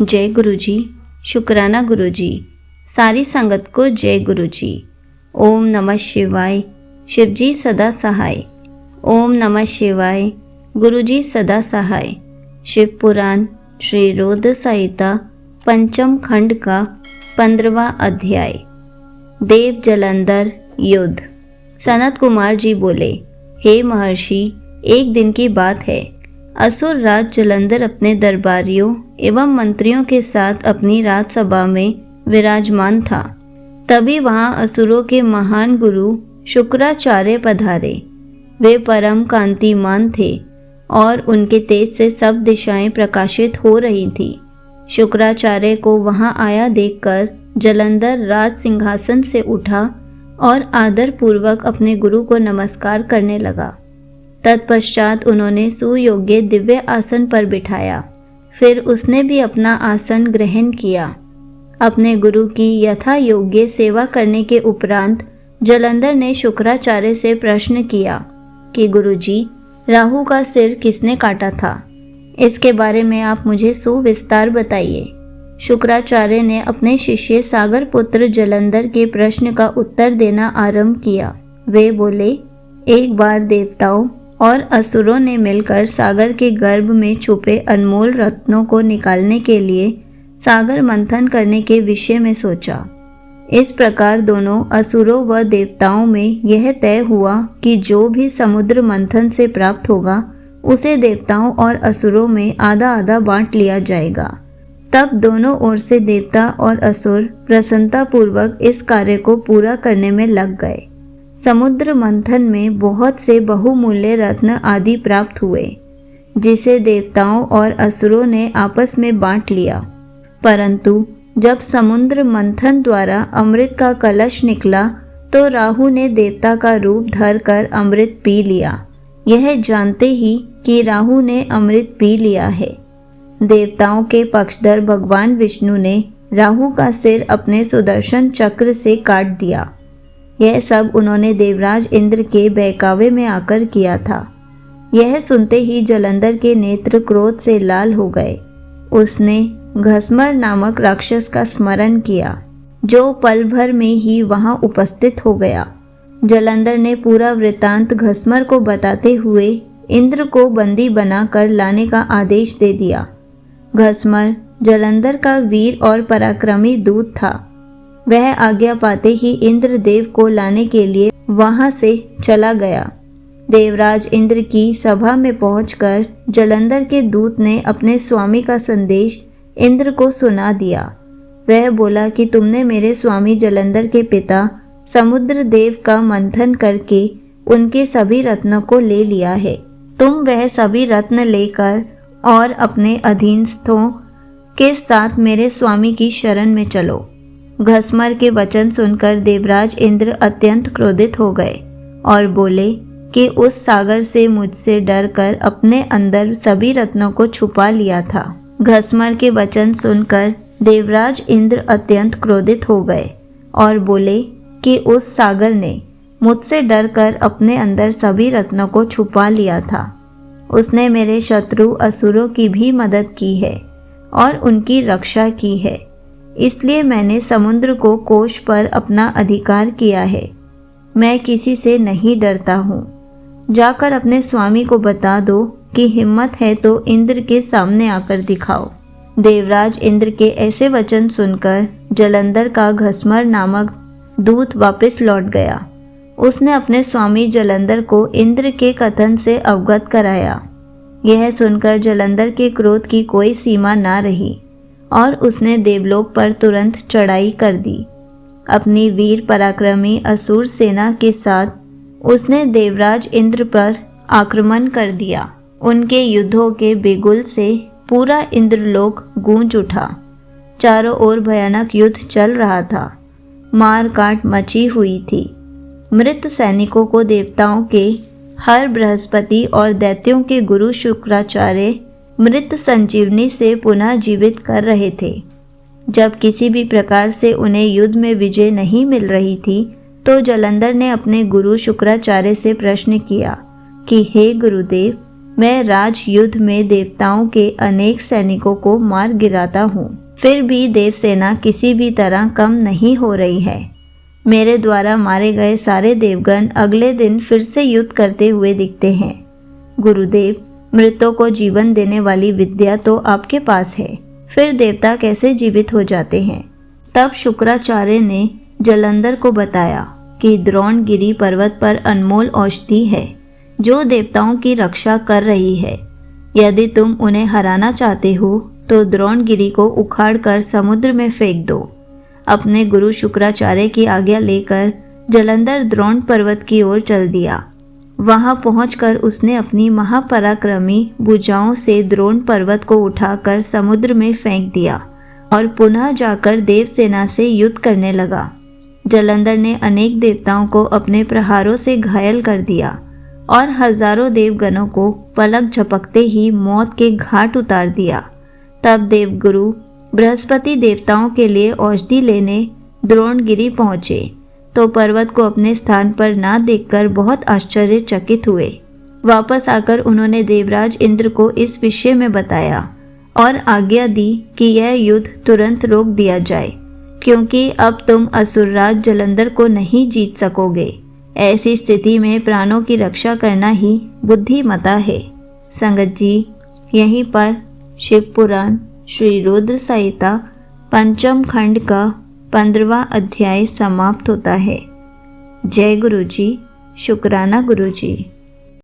जय गुरु जी। शुक्राना गुरु जी। सारी संगत को जय गुरु जी। ओम नमः शिवाय। शिव जी सदा सहाय। ओम नमः शिवाय। गुरु जी सदा सहाय। शिव पुराण श्री रुद्र संहिता पंचम खंड का 15वां अध्याय। देव जलंधर युद्ध। सनत कुमार जी बोले, हे महर्षि, एक दिन की बात है। असुर राज जलंधर अपने दरबारियों एवं मंत्रियों के साथ अपनी राजसभा में विराजमान था। तभी वहां असुरों के महान गुरु शुक्राचार्य पधारे। वे परम कांतिमान थे और उनके तेज से सब दिशाएं प्रकाशित हो रही थी। शुक्राचार्य को वहां आया देखकर जलंधर राज सिंहासन से उठा और आदर पूर्वक अपने गुरु को नमस्कार करने लगा। तत्पश्चात उन्होंने सुयोग्य दिव्य आसन पर बिठाया। फिर उसने भी अपना आसन ग्रहण किया। अपने गुरु की यथा योग्य सेवा करने के उपरांत जलंधर ने शुक्राचार्य से प्रश्न किया कि गुरुजी, राहु का सिर किसने काटा था? इसके बारे में आप मुझे सुविस्तार बताइए। शुक्राचार्य ने अपने शिष्य सागर पुत्र जलंधर के प्रश्न का उत्तर देना आरंभ किया। वे बोले, एक बार देवताओं और असुरों ने मिलकर सागर के गर्भ में छुपे अनमोल रत्नों को निकालने के लिए सागर मंथन करने के विषय में सोचा। इस प्रकार दोनों असुरों व देवताओं में यह तय हुआ कि जो भी समुद्र मंथन से प्राप्त होगा उसे देवताओं और असुरों में आधा आधा बांट लिया जाएगा। तब दोनों ओर से देवता और असुर प्रसन्नतापूर्वक इस कार्य को पूरा करने में लग गए। समुद्र मंथन में बहुत से बहुमूल्य रत्न आदि प्राप्त हुए, जिसे देवताओं और असुरों ने आपस में बांट लिया। परंतु जब समुद्र मंथन द्वारा अमृत का कलश निकला तो राहु ने देवता का रूप धरकर अमृत पी लिया, यह जानते ही कि राहु ने अमृत पी लिया है। देवताओं के पक्षधर भगवान विष्णु ने राहु का सिर अपने सुदर्शन चक्र से काट दिया। यह सब उन्होंने देवराज इंद्र के बहकावे में आकर किया था। यह सुनते ही जलंधर के नेत्र क्रोध से लाल हो गए। उसने घसमर नामक राक्षस का स्मरण किया, जो पल भर में ही वहां उपस्थित हो गया। जलंधर ने पूरा वृतांत घसमर को बताते हुए इंद्र को बंदी बनाकर लाने का आदेश दे दिया। घसमर जलंधर का वीर और पराक्रमी दूत था। वह आज्ञा पाते ही इंद्रदेव को लाने के लिए वहां से चला गया। देवराज इंद्र की सभा में पहुंचकर जलंधर के दूत ने अपने स्वामी का संदेश इंद्र को सुना दिया। वह बोला कि तुमने मेरे स्वामी जलंधर के पिता समुद्र देव का मंथन करके उनके सभी रत्नों को ले लिया है। तुम वह सभी रत्न लेकर और अपने अधीनस्थों के साथ मेरे स्वामी की शरण में चलो। घसमर के वचन सुनकर देवराज इंद्र अत्यंत क्रोधित हो गए और बोले कि उस सागर से मुझसे डरकर अपने अंदर सभी रत्नों को छुपा लिया था। घसमर के वचन सुनकर देवराज इंद्र अत्यंत क्रोधित हो गए और बोले कि उस सागर ने मुझसे डरकर अपने अंदर सभी रत्नों को छुपा लिया था। उसने मेरे शत्रु असुरों की भी मदद की है और उनकी रक्षा की है, इसलिए मैंने समुद्र को कोष पर अपना अधिकार किया है। मैं किसी से नहीं डरता हूँ। जाकर अपने स्वामी को बता दो कि हिम्मत है तो इंद्र के सामने आकर दिखाओ। देवराज इंद्र के ऐसे वचन सुनकर जलंधर का घसमर नामक दूत वापस लौट गया। उसने अपने स्वामी जलंधर को इंद्र के कथन से अवगत कराया। यह सुनकर जलंधर के क्रोध की कोई सीमा ना रही और उसने देवलोक पर तुरंत चढ़ाई कर दी। अपनी वीर पराक्रमी असुर सेना के साथ उसने देवराज इंद्र पर आक्रमण कर दिया। उनके युद्धों के बिगुल से पूरा इंद्रलोक गूंज उठा। चारों ओर भयानक युद्ध चल रहा था। मार काट मची हुई थी। मृत सैनिकों को देवताओं के हर बृहस्पति और दैत्यों के गुरु शुक्राचार्य मृत संजीवनी से पुनः जीवित कर रहे थे। जब किसी भी प्रकार से उन्हें युद्ध में विजय नहीं मिल रही थी तो जलंधर ने अपने गुरु शुक्राचार्य से प्रश्न किया कि हे गुरुदेव, मैं राज युद्ध में देवताओं के अनेक सैनिकों को मार गिराता हूँ, फिर भी देवसेना किसी भी तरह कम नहीं हो रही है। मेरे द्वारा मारे गए सारे देवगण अगले दिन फिर से युद्ध करते हुए दिखते हैं। गुरुदेव, मृतों को जीवन देने वाली विद्या तो आपके पास है, फिर देवता कैसे जीवित हो जाते हैं? तब शुक्राचार्य ने जलंधर को बताया कि द्रोणगिरी पर्वत पर अनमोल औषधि है जो देवताओं की रक्षा कर रही है। यदि तुम उन्हें हराना चाहते हो तो द्रोणगिरी को उखाड़कर समुद्र में फेंक दो। अपने गुरु शुक्राचार्य की आज्ञा लेकर जलंधर द्रोण पर्वत की ओर चल दिया। वहां पहुंचकर उसने अपनी महापराक्रमी भुजाओं से द्रोण पर्वत को उठाकर समुद्र में फेंक दिया और पुनः जाकर देवसेना से युद्ध करने लगा। जलंधर ने अनेक देवताओं को अपने प्रहारों से घायल कर दिया और हजारों देवगणों को पलक झपकते ही मौत के घाट उतार दिया। तब देवगुरु बृहस्पति देवताओं के लिए औषधि लेने द्रोणगिरी पहुँचे तो पर्वत को अपने स्थान पर ना देखकर बहुत आश्चर्यचकित हुए। वापस आकर उन्होंने देवराज इंद्र को इस विषय में बताया और आज्ञा दी कि यह युद्ध तुरंत रोक दिया जाए, क्योंकि अब तुम असुरराज जलंधर को नहीं जीत सकोगे। ऐसी स्थिति में प्राणों की रक्षा करना ही बुद्धिमता है। संगत जी, यहीं पर शिव पुराण श्री रुद्र संहिता पंचम खंड का 15वां अध्याय समाप्त होता है। जय गुरु जी। शुक्राना गुरु जी।